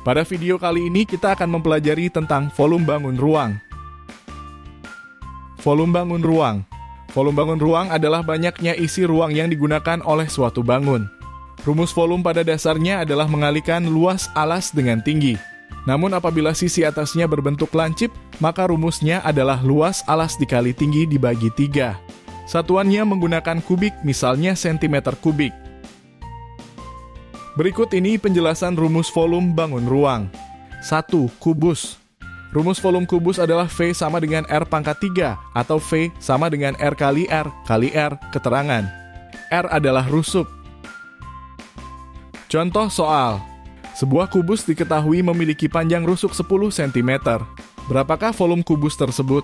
Pada video kali ini kita akan mempelajari tentang volume bangun ruang. Volume bangun ruang. Volume bangun ruang adalah banyaknya isi ruang yang digunakan oleh suatu bangun. Rumus volume pada dasarnya adalah mengalihkan luas alas dengan tinggi. Namun apabila sisi atasnya berbentuk lancip, maka rumusnya adalah luas alas dikali tinggi dibagi 3. Satuannya menggunakan kubik, misalnya sentimeter kubik. Berikut ini penjelasan rumus volume bangun ruang. 1. Kubus. Rumus volume kubus adalah V sama dengan R pangkat 3, atau V sama dengan R kali R, keterangan. R adalah rusuk. Contoh soal. Sebuah kubus diketahui memiliki panjang rusuk 10 cm. Berapakah volume kubus tersebut?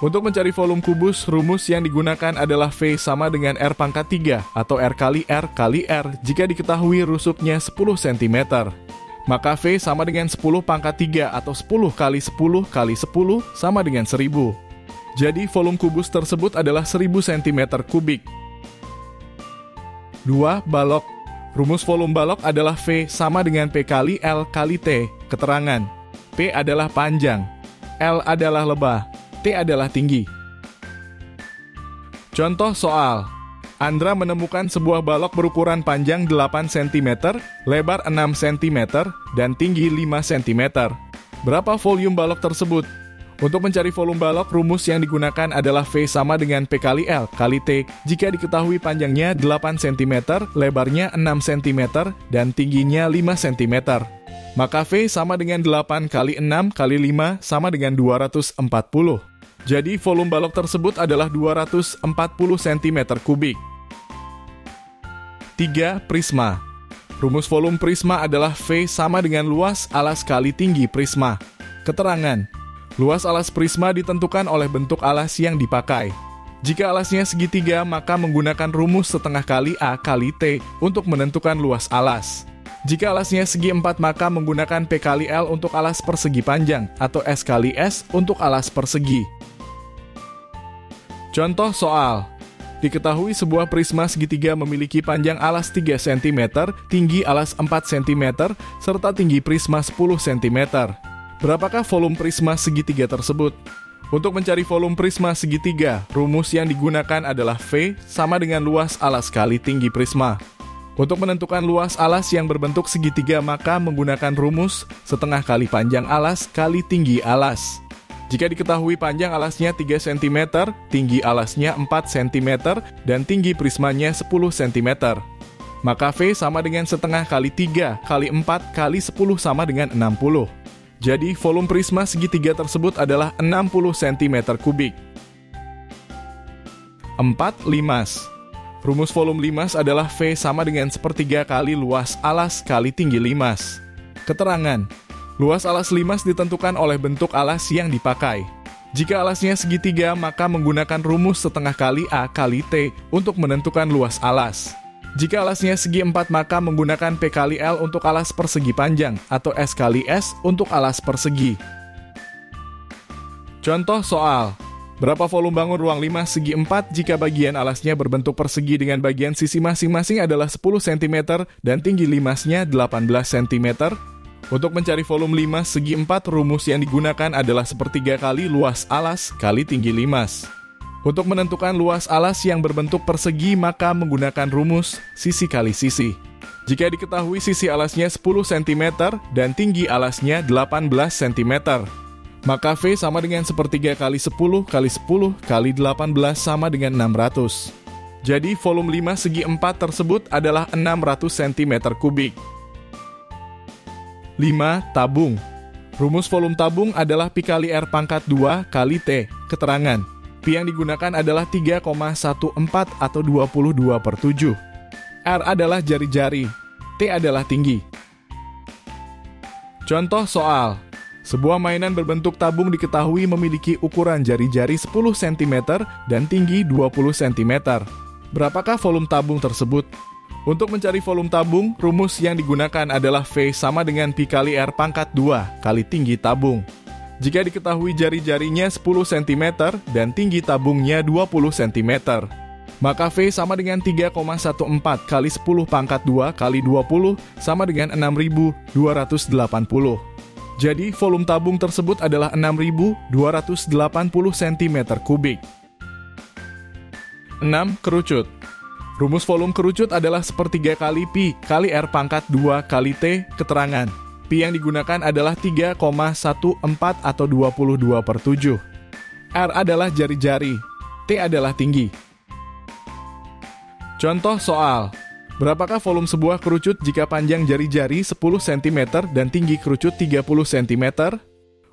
Untuk mencari volume kubus, rumus yang digunakan adalah V sama dengan R pangkat 3 atau R kali R jika diketahui rusuknya 10 cm. Maka V sama dengan 10 pangkat 3 atau 10 kali 10 kali 10 sama dengan 1000. Jadi volume kubus tersebut adalah 1000 cm kubik. 2. Balok. Rumus volume balok adalah V sama dengan P kali L kali T, keterangan. P adalah panjang, L adalah lebah, T adalah tinggi. Contoh soal. Andra menemukan sebuah balok berukuran panjang 8 cm, lebar 6 cm, dan tinggi 5 cm. Berapa volume balok tersebut? Untuk mencari volume balok, rumus yang digunakan adalah V sama dengan P kali L kali T jika diketahui panjangnya 8 cm, lebarnya 6 cm, dan tingginya 5 cm. Maka V sama dengan 8 kali 6 kali 5 sama dengan 240. Jadi volume balok tersebut adalah 240 cm kubik. 3. Prisma. Rumus volume prisma adalah V sama dengan luas alas kali tinggi prisma. Keterangan. Luas alas prisma ditentukan oleh bentuk alas yang dipakai. Jika alasnya segitiga, maka menggunakan rumus setengah kali A kali T untuk menentukan luas alas. Jika alasnya segi 4, maka menggunakan P kali L untuk alas persegi panjang, atau S kali S untuk alas persegi. Contoh soal. Diketahui sebuah prisma segitiga memiliki panjang alas 3 cm, tinggi alas 4 cm, serta tinggi prisma 10 cm. Berapakah volume prisma segitiga tersebut? Untuk mencari volume prisma segitiga, rumus yang digunakan adalah V sama dengan luas alas kali tinggi prisma. Untuk menentukan luas alas yang berbentuk segitiga, maka menggunakan rumus setengah kali panjang alas kali tinggi alas. Jika diketahui panjang alasnya 3 cm, tinggi alasnya 4 cm, dan tinggi prismanya 10 cm, maka V sama dengan setengah kali 3 kali 4 kali 10 sama dengan 60. Jadi volume prisma segitiga tersebut adalah 60 cm kubik. 4. Limas. Rumus volume limas adalah V sama dengan sepertiga kali luas alas kali tinggi limas. Keterangan. Luas alas limas ditentukan oleh bentuk alas yang dipakai. Jika alasnya segitiga, maka menggunakan rumus setengah kali A kali T untuk menentukan luas alas. Jika alasnya segi 4, maka menggunakan P kali L untuk alas persegi panjang, atau S kali S untuk alas persegi. Contoh soal. Berapa volume bangun ruang limas segi 4 jika bagian alasnya berbentuk persegi dengan bagian sisi masing-masing adalah 10 cm dan tinggi limasnya 18 cm? Untuk mencari volume limas segi 4, rumus yang digunakan adalah sepertiga kali luas alas kali tinggi limas. Untuk menentukan luas alas yang berbentuk persegi, maka menggunakan rumus sisi kali sisi. Jika diketahui sisi alasnya 10 cm dan tinggi alasnya 18 cm, maka V sama dengan sepertiga kali 10 kali 10 kali 18 sama dengan 600. Jadi volume limas segi 4 tersebut adalah 600 cm kubik. 5. Tabung. Rumus volume tabung adalah Pi kali R pangkat 2 kali T, keterangan. Pi yang digunakan adalah 3,14 atau 22/7. R adalah jari-jari, T adalah tinggi. Contoh soal. Sebuah mainan berbentuk tabung diketahui memiliki ukuran jari-jari 10 cm dan tinggi 20 cm. Berapakah volume tabung tersebut? Untuk mencari volume tabung, rumus yang digunakan adalah V sama dengan Pi kali R pangkat 2 kali tinggi tabung. Jika diketahui jari-jarinya 10 cm dan tinggi tabungnya 20 cm, Maka V sama dengan 3,14 kali 10 pangkat 2 kali 20 sama dengan 6.280. Jadi, volume tabung tersebut adalah 6.280 cm3. 6. Kerucut. Rumus volume kerucut adalah sepertiga kali Pi kali R pangkat 2 kali T. Keterangan. Pi yang digunakan adalah 3,14 atau 22/7. R adalah jari-jari, T adalah tinggi. Contoh soal. Berapakah volume sebuah kerucut jika panjang jari-jari 10 cm dan tinggi kerucut 30 cm?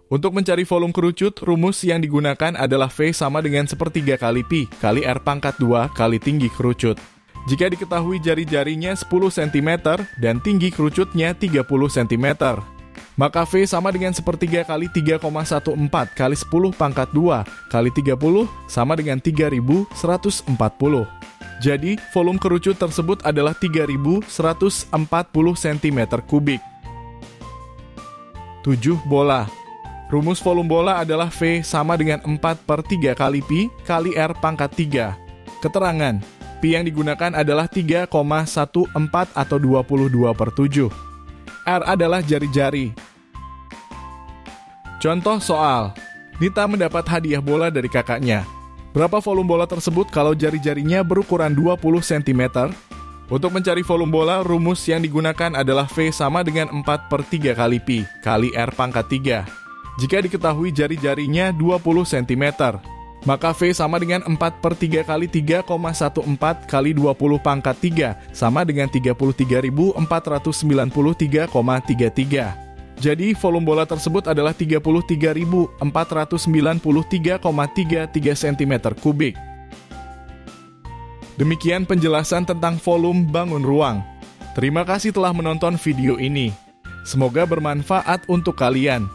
Untuk mencari volume kerucut, rumus yang digunakan adalah V sama dengan sepertiga kali Pi kali R pangkat 2 kali tinggi kerucut. Jika diketahui jari-jarinya 10 cm dan tinggi kerucutnya 30 cm, maka V sama dengan sepertiga kali 3,14 kali 10 pangkat 2 kali 30 sama dengan 3.140. Jadi, volume kerucut tersebut adalah 3.140 cm3. 7. Bola. Rumus volume bola adalah V sama dengan 4/3 kali Pi kali R pangkat 3. Keterangan. Pi yang digunakan adalah 3,14 atau 22/7. R adalah jari-jari. Contoh soal. Nita mendapat hadiah bola dari kakaknya. Berapa volume bola tersebut kalau jari-jarinya berukuran 20 cm? Untuk mencari volume bola, rumus yang digunakan adalah V sama dengan 4/3 kali Pi kali R pangkat 3. Jika diketahui jari-jarinya 20 cm, maka V sama dengan 4/3 kali 3,14 kali 20 pangkat 3 sama dengan 33.493,33. Jadi, volume bola tersebut adalah 33.493,33 cm3. Demikian penjelasan tentang volume bangun ruang. Terima kasih telah menonton video ini. Semoga bermanfaat untuk kalian.